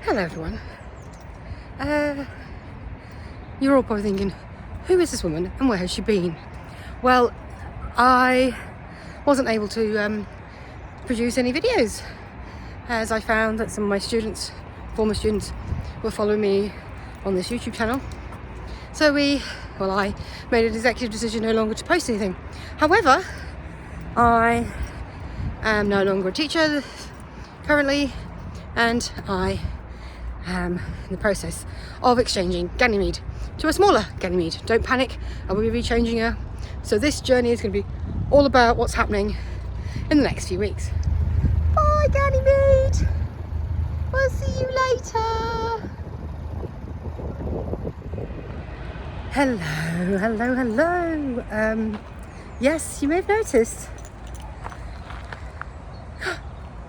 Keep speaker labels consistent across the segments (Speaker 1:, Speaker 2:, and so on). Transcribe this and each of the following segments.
Speaker 1: Hello everyone. You're all probably thinking, who is this woman and where has she been? Well, I wasn't able to produce any videos as I found that some of my students, former students, were following me on this YouTube channel. So I made an executive decision no longer to post anything. However, I am no longer a teacher currently, and I am in the process of exchanging Ganymede to a smaller Ganymede. Don't panic, I will be changing her. So this journey is going to be all about what's happening in the next few weeks. Bye Ganymede! We'll see you later! Hello. Yes, you may have noticed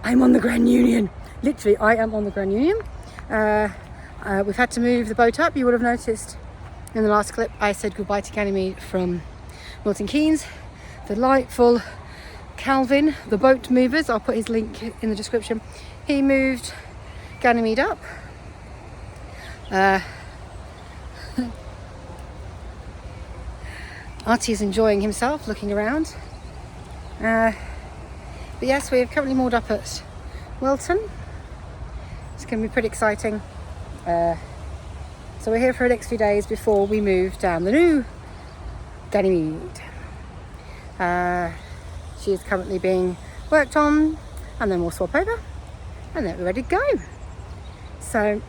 Speaker 1: I'm on the Grand Union. Literally, I am on the Grand Union. We've had to move the boat up. You would have noticed in the last clip I said goodbye to Ganymede from Milton Keynes. Delightful Calvin, the boat movers, I'll put his link in the description. He moved Ganymede up. Artie is enjoying himself, looking around. But yes, we are currently moored up at Wilton. It's going to be pretty exciting. So we're here for the next few days before we move down the new Ganymede. She is currently being worked on, and then we'll swap over and then we're ready to go. So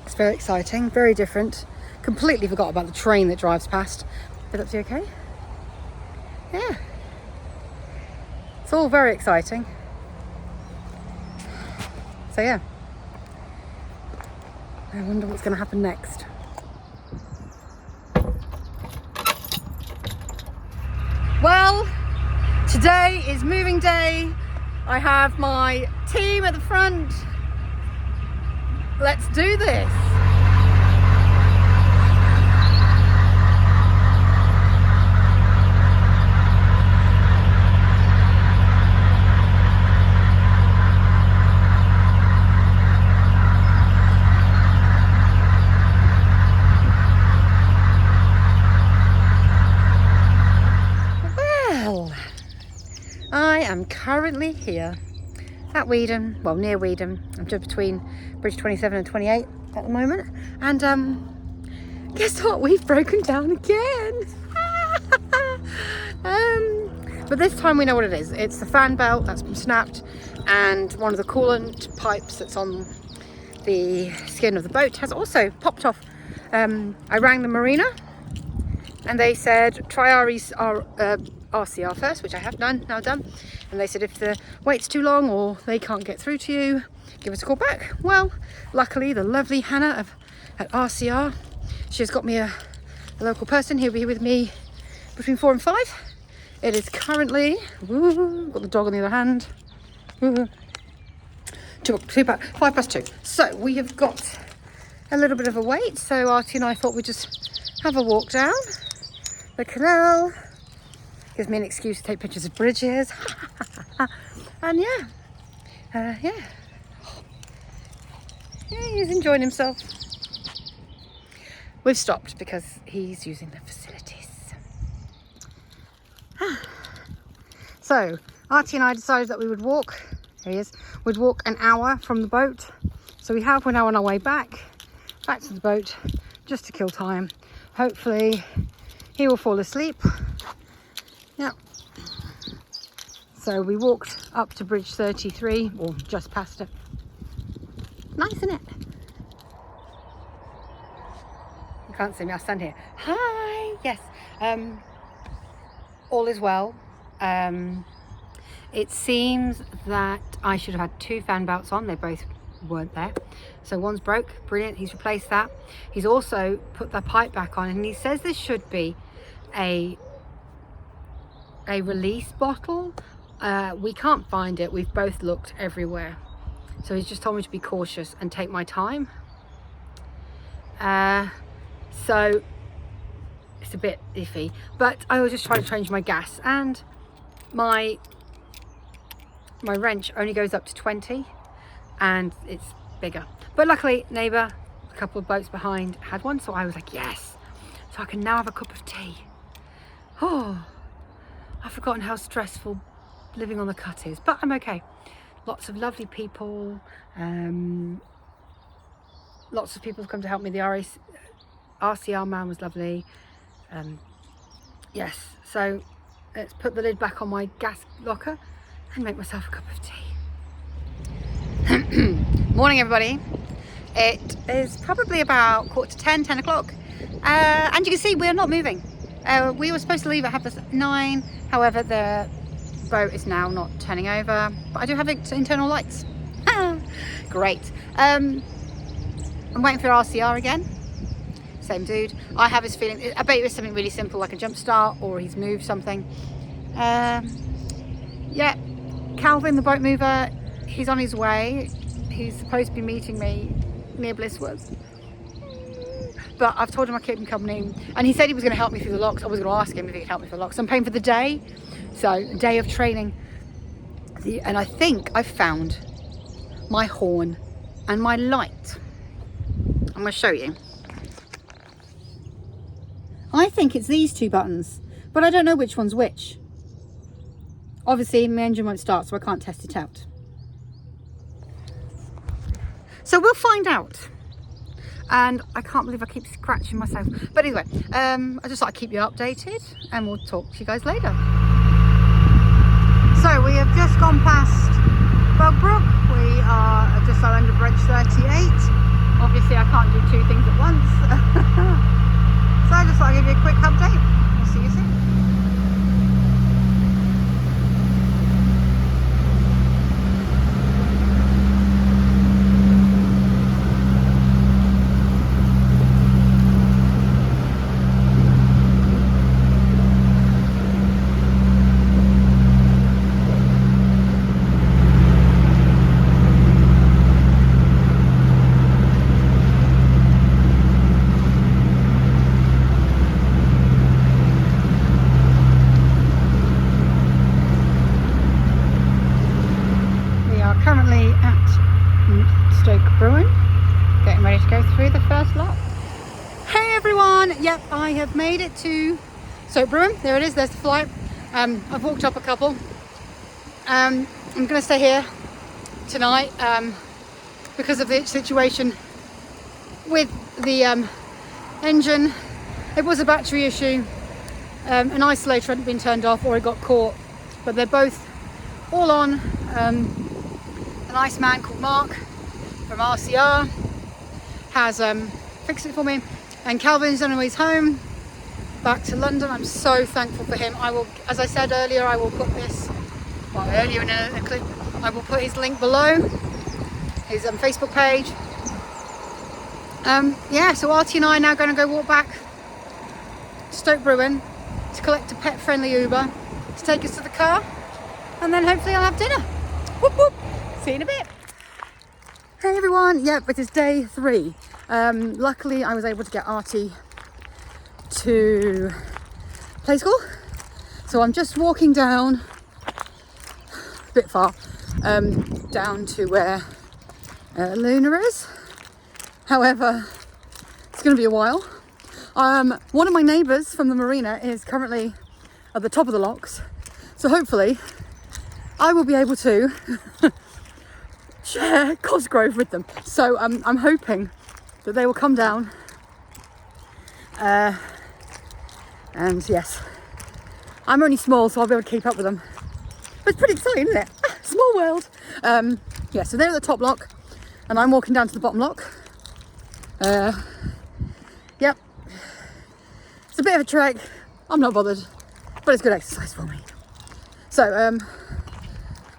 Speaker 1: it's very exciting, very different. Completely forgot about the train that drives past. Did that be okay? Yeah. It's all very exciting. So yeah. I wonder what's going to happen next. Well, today is moving day. I have my team at the front. Let's do this. I am currently here at Weedham, well near Weedham. I'm just between Bridge 27 and 28 at the moment. And guess what? We've broken down again. But this time we know what it is. It's the fan belt that's been snapped, and one of the coolant pipes that's on the skin of the boat has also popped off. I rang the marina and they said try RCR first, which I have now done, and they said if the wait's too long or they can't get through to you, give us a call back. Well, luckily the lovely Hannah at RCR, she's got me a local person. He'll be with me between 4 and 5. It is currently, got the dog on the other hand, 5 past 2. So we have got a little bit of a wait, so Artie and I thought we'd just have a walk down the canal. Gives me an excuse to take pictures of bridges. And yeah, he's enjoying himself. We've stopped because he's using the facilities. So Artie and I decided that we would walk, there he is, we'd walk an hour from the boat. So we have, we're now on our way back to the boat, just to kill time. Hopefully he will fall asleep. Yeah. So we walked up to Bridge 33, or just past it. Nice, isn't it? You can't see me, I'll stand here. Hi! Yes. All is well. It seems that I should have had 2 fan belts on. They both weren't there. So one's broke. Brilliant. He's replaced that. He's also put the pipe back on, and he says there should be a release bottle. We can't find it. We've both looked everywhere. So he's just told me to be cautious and take my time. So it's a bit iffy, but I was just trying to change my gas, and my wrench only goes up to 20, and it's bigger. But luckily, neighbour, a couple of boats behind, had one, so I was like, yes. So I can now have a cup of tea. Oh, I've forgotten how stressful living on the cut is, but I'm okay. Lots of lovely people. Lots of people have come to help me. The RCR man was lovely. Yes, so let's put the lid back on my gas locker and make myself a cup of tea. Morning, everybody. It is probably about 10 o'clock. And you can see we're not moving. We were supposed to leave at 9:30. However, the boat is now not turning over, but I do have internal lights. Great. I'm waiting for RCR again. Same dude. I have this feeling, I bet it was something really simple like a jump start, or he's moved something. Yeah, Calvin, the boat mover, he's on his way. He's supposed to be meeting me near Blissworth, but I've told him I keep him company, and he said he was going to help me through the locks. I was going to ask him if he could help me through the locks. I'm paying for the day, so a day of training. And I think I found my horn and my light. I'm going to show you. I think it's these two buttons, but I don't know which one's which. Obviously, my engine won't start, so I can't test it out. So we'll find out. And I can't believe I keep scratching myself. But anyway, I just thought I'd keep you updated, and we'll talk to you guys later. So we have just gone past Bugbrook. We are just under bridge 38. Obviously, I can't do two things at once. So I just thought I'd give you a quick update. We'll see you soon. Currently at Stoke Bruin, getting ready to go through the first lot. Hey everyone, yep, I have made it to Stoke Bruin. There it is, there's the flight. I've walked up a couple. I'm going to stay here tonight because of the situation with the engine. It was a battery issue. An isolator hadn't been turned off, or it got caught, but they're both all on. A nice man called Mark from RCR has fixed it for me, and Calvin's on his way home back to London. I'm so thankful for him. I will, as I said earlier, I will put this, well, earlier in a clip, I will put his link below, his Facebook page. Yeah, so Artie and I are now going to go walk back to Stoke Bruin to collect a pet-friendly Uber to take us to the car, and then hopefully I'll have dinner. Whoop whoop. See you in a bit. Hey everyone, yep, it is day 3. Luckily I was able to get Artie to play school, so I'm just walking down a bit far, down to where Luna is. However, it's going to be a while. One of my neighbours from the marina is currently at the top of the locks, so hopefully I will be able to share Cosgrove with them. So I'm hoping that they will come down. And yes, I'm only small, so I'll be able to keep up with them. But it's pretty exciting, isn't it? Small world. Yeah, so they're at the top lock, and I'm walking down to the bottom lock. Yep. It's a bit of a trek. I'm not bothered, but it's good exercise for me. So,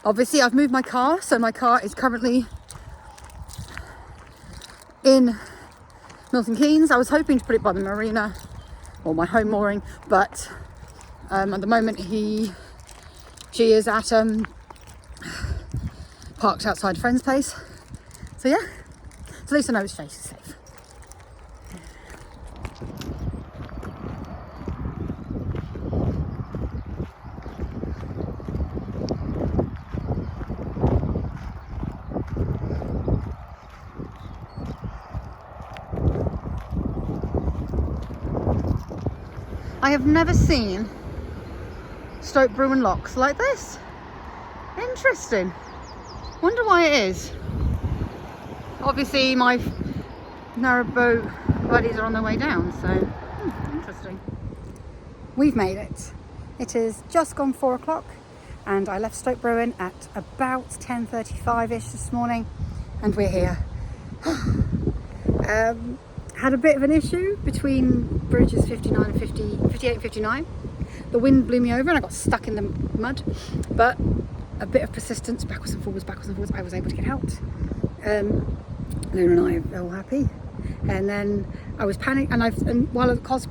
Speaker 1: obviously I've moved my car, so my car is currently in Milton Keynes. I was hoping to put it by the marina or my home mooring, but at the moment she is at parked outside a friend's place. So yeah, so at least I know it's safe. I have never seen Stoke Bruin locks like this. Interesting. Wonder why it is. Obviously my narrowboat buddies are on their way down, so interesting. We've made it. It is just gone 4 o'clock and I left Stoke Bruin at about 10:35ish this morning and we're here. Had a bit of an issue between bridges 59 and 58 and 59. The wind blew me over and I got stuck in the mud, but a bit of persistence, backwards and forwards, I was able to get out. Luna and I are all happy. And then I was panicked, and while at as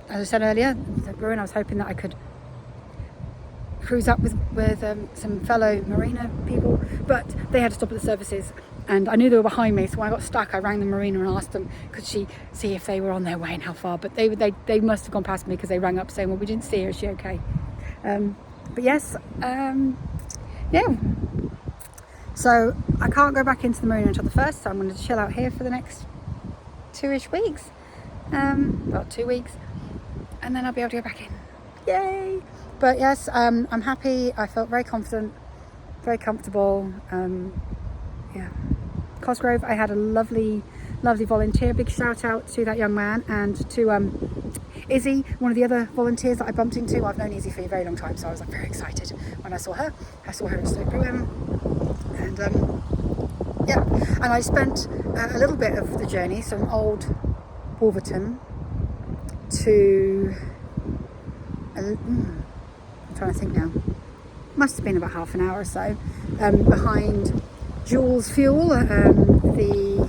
Speaker 1: I said earlier, at Bruin, I was hoping that I could cruise up with some fellow marina people, but they had to stop at the services, and I knew they were behind me. So when I got stuck, I rang the marina and asked them, could she see if they were on their way and how far? But they must have gone past me because they rang up saying, well, we didn't see her. Is she okay? But yes, yeah. So I can't go back into the marina until the 1st, so I'm going to chill out here for the next 2-ish weeks. About 2 weeks, and then I'll be able to go back in. Yay! But yes, I'm happy. I felt very confident, very comfortable. Yeah. Cosgrove, I had a lovely volunteer. Big shout out to that young man and to Izzy, one of the other volunteers that I bumped into. I've known Izzy for a very long time, so I was like very excited when I saw her. I saw her in Stoke Bruin, and yeah, and I spent a little bit of the journey, so from Old Wolverton to I'm trying to think now, must have been about half an hour or so, behind Jules Fuel, the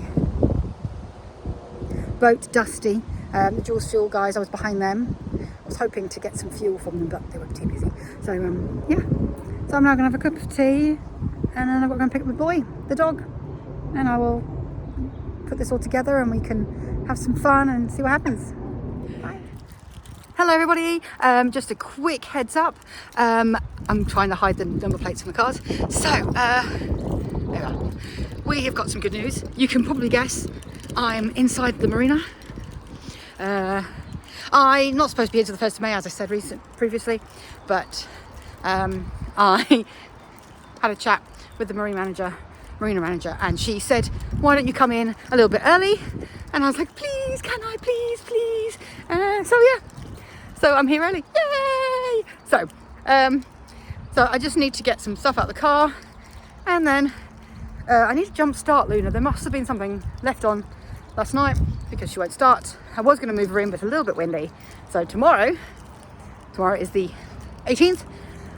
Speaker 1: boat Dusty, the Jules Fuel guys. I was behind them. I was hoping to get some fuel from them, but they were too busy. So yeah, so I'm now gonna have a cup of tea, and then I've got to go and pick up the boy, the dog, and I will put this all together and we can have some fun and see what happens. Bye. Hello everybody, just a quick heads up. I'm trying to hide the number plates from the cars. So there we are. We have got some good news. You can probably guess I'm inside the marina. I'm not supposed to be here till the 1st of May, as I said previously, but I had a chat with the marina manager, and she said, why don't you come in a little bit early? And I was like, please, can I, please? So yeah, so I'm here early, yay! So I just need to get some stuff out of the car, and then I need to jump start Luna. There must have been something left on last night because she won't start. I was going to move her in, but it's a little bit windy. So tomorrow is the 18th.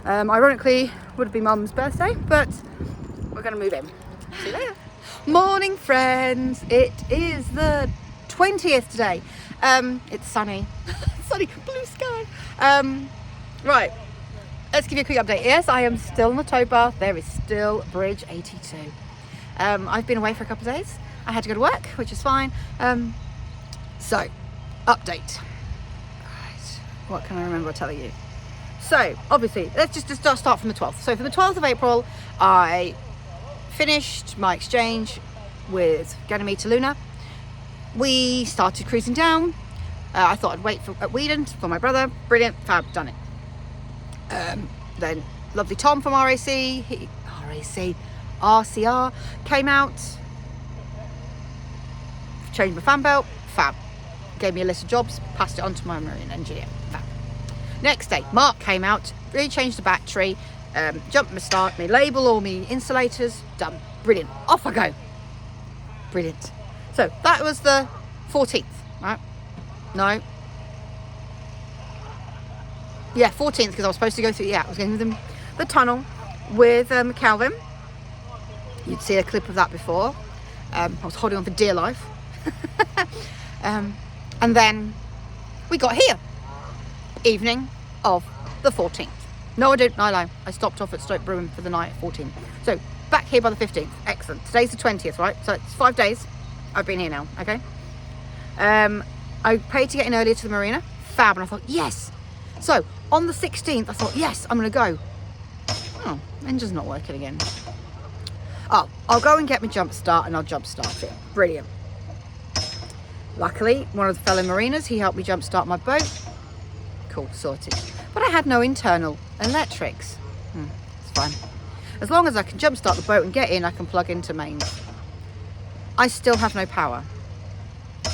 Speaker 1: Ironically, would be Mum's birthday, but we're going to move in. See you later. Morning, friends. It is the 20th today. It's sunny. Sunny, blue sky. Right. Let's give you a quick update. Yes, I am still in the tow bath. There is still Bridge 82. I've been away for a couple of days. I had to go to work, which is fine. So, update. Right. What can I remember telling you? So, obviously, let's just start from the 12th. So, for the 12th of April, I finished my exchange with Ganymede to Luna. We started cruising down. I thought I'd wait at Weedon for my brother. Brilliant, fab, done it. Then lovely Tom from RCR came out, changed my fan belt, fab. Gave me a list of jobs, passed it on to my marine engineer, fab. Next day, Mark came out, really changed the battery, jumped my start, me label, all me insulators, done. Brilliant, off I go. Brilliant. So that was the 14th, right? No. Yeah, 14th, because I was supposed to go through, I was going through the tunnel with Calvin. You'd see a clip of that before. I was holding on for dear life. And then we got here, evening of the 14th. No, I didn't, no, I lie. I stopped off at Stoke Bruin for the night at 14th. So back here by the 15th, excellent. Today's the 20th, right? So it's 5 days. I've been here now, okay? I paid to get in earlier to the marina, fab, and I thought, yes. So on the 16th, I thought, yes, I'm gonna go. Oh, engine's not working again. Oh, I'll go and get my jump start and I'll jump start it. Brilliant. Luckily, one of the fellow mariners, he helped me jump start my boat. cool, sorted. But I had no internal electrics. It's fine. As long as I can jump start the boat and get in, I can plug into mains. I still have no power.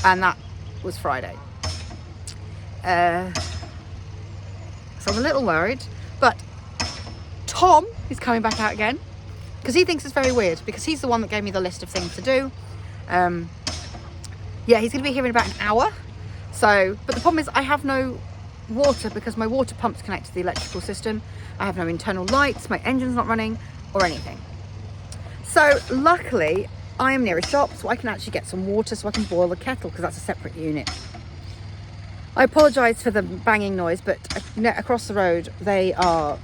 Speaker 1: And that was Friday. So I'm a little worried, but Tom is coming back out again because he thinks it's very weird, because he's the one that gave me the list of things to do. Yeah, he's going to be here in about an hour. So, but the problem is I have no water because my water pump's connected to the electrical system. I have no internal lights, my engine's not running or anything. So luckily I am near a shop, so I can actually get some water so I can boil the kettle, because that's a separate unit. I apologise for the banging noise, but across the road they are,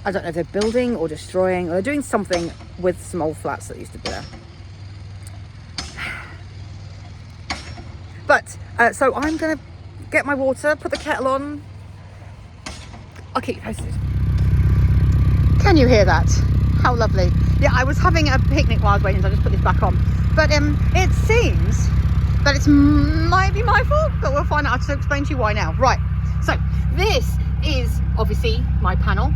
Speaker 1: I don't know if they're building or destroying, or they're doing something with some old flats that used to be there. But, so I'm going to get my water, put the kettle on. I'll keep you posted. Can you hear that? How lovely. Yeah, I was having a picnic while I was waiting, so I just put this back on. But it seems that it might be my fault, but we'll find out. I'll just explain to you why now. Right, so this is obviously my panel.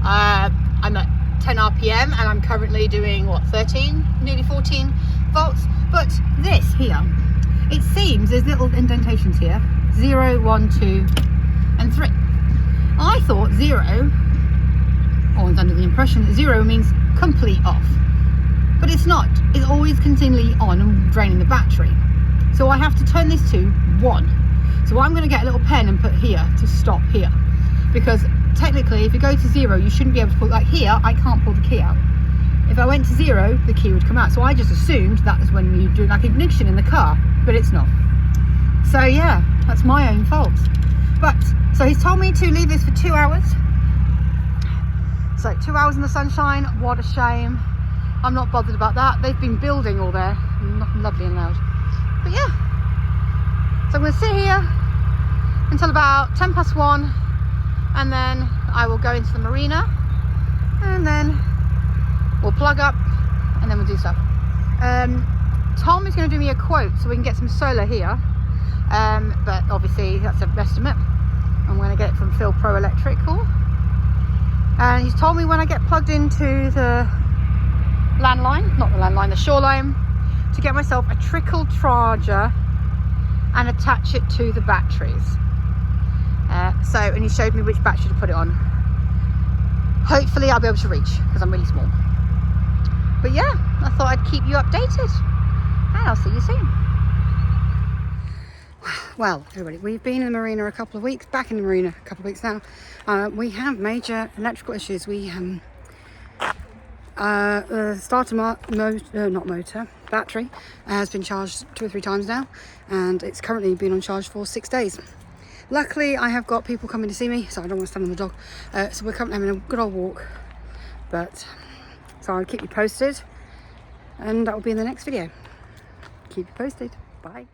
Speaker 1: I'm at 10 RPM and I'm currently doing, what, 13, nearly 14 volts. But this here, it seems there's little indentations here. 0, 1, 2, and 3. I thought 0, or I was under the impression that 0 means complete off. But it's not. It's always continually on and draining the battery. So I have to turn this to 1. So I'm going to get a little pen and put here to stop here. Because technically, if you go to 0, you shouldn't be able to pull, like here, I can't pull the key out. If I went to 0, the key would come out. So I just assumed that was when you do like ignition in the car, but it's not. So yeah, that's my own fault. But, so he's told me to leave this for 2 hours. So 2 hours in the sunshine, what a shame. I'm not bothered about that. They've been building all there, lovely and loud. But yeah, so I'm gonna sit here until about 10 past 1, and then I will go into the marina, and then we'll plug up, and then we'll do stuff. Tom is going to do me a quote so we can get some solar here, but obviously that's an estimate. I'm going to get it from Phil Pro Electrical, and he's told me when I get plugged into the landline, not the landline, the shoreline, to get myself a trickle charger and attach it to the batteries. And he showed me which battery to put it on. Hopefully I'll be able to reach, because I'm really small. But yeah, I thought I'd keep you updated, and I'll see you soon. Well, everybody, we've been in the marina a couple of weeks, back in the marina a couple of weeks now. We have major electrical issues. We battery has been charged 2 or 3 times now, and it's currently been on charge for 6 days. Luckily, I have got people coming to see me, so I don't want to stand on the dog. So we're coming having a good old walk. But so I'll keep you posted, and that will be in the next video. Keep you posted. Bye.